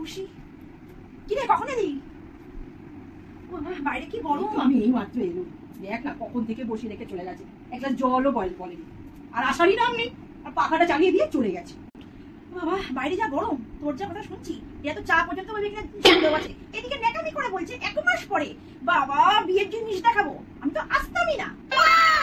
বসি। কি রে কখন এলি? বাইরে কি গরম। আমি এই মাত্র এলো, দেখ না কখন থেকে বসে রেখে চলে গেছে, এক গ্লাস জলও বলেনি, আর আসারই নাম নেই, আর পাখাটা চালিয়ে দিয়ে চলে গেছে। বাবা বাইরে যা গরম, তোর যা কথা শুনছি এত চা পর্যন্ত আছে, এদিকে নেকামি করে বলছে 1 মাস পরে বাবা বিয়ের জিনিস দেখাবো। আমি তো আসতামই না।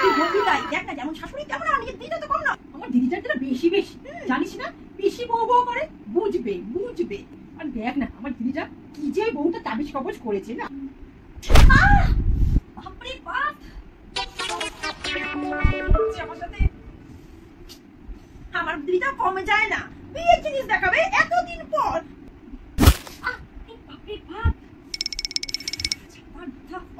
তুই বলবি তাই, দেখ না যেমন শাশুড়ি তেমন আমার নিজের দিদিটা তো কম না। আমার দিদিটার বেশি বেশি জানিস না, বেশি বউ বউ করে, বুঝবে বুঝবে। আর দেখ না আমার দিদিটা কি যে বউটা তাবিজ কবজ করেছে না। বাপরে বাপ, আমার সাথে আমার দিদিটা কমে যায় না, বিয়ের জিনিস দেখাবে এতদিন পর। বাপরে বাপ,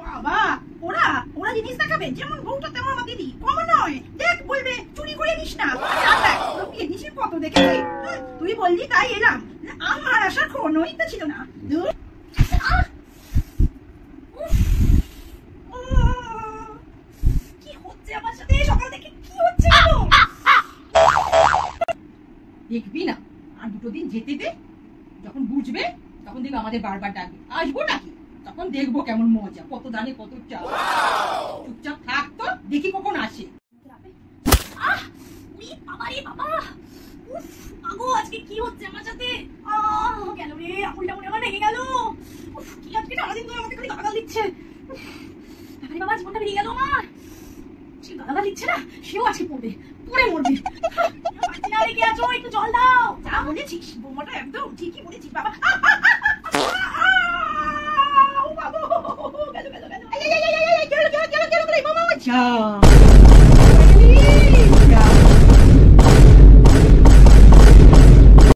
বাবা ওরা ওরা জিনিস দেখাবে, যেমন বউটা তেমন আমার দিদি, কম নয়। দেখ বলবে চুরি করে নিস না, বিয়ের জিনিস কত দেখেছি। তুই বললি তাই এলাম, আমার আসার কোনো ইচ্ছা ছিল না। কি হচ্ছে আমার সাথে সকাল থেকে, কি হচ্ছে? দেখবি না আর 2 দিন যেতে দে, যখন বুঝবে তখন দেখবি আমাদের বারবার ডাকবে, আসবো নাকি, তখন দেখবো কেমন মজা, কত দানে কত চাপ। চুপচাপ থাক তো, দেখি কখন আসে। আজকে কি হচ্ছে আমার সাথে? গেল রে, আঙুলটা মনে হয় ভেঙে গেল। কি আজকে সারাদিন ধরে আমাকে খালি গালাগাল দিচ্ছে। বাবারে বাবা, জীবনটা বেরিয়ে গেল আমার। সে গালাগাল দিচ্ছে না, সেও আজকে পড়বে, পড়ে মরবে। বাচ্চা রেখে আছো, একটু জল দাও। যা বলেছিস বৌমাটা একদম ঠিকই বলেছিস বাবা। গেল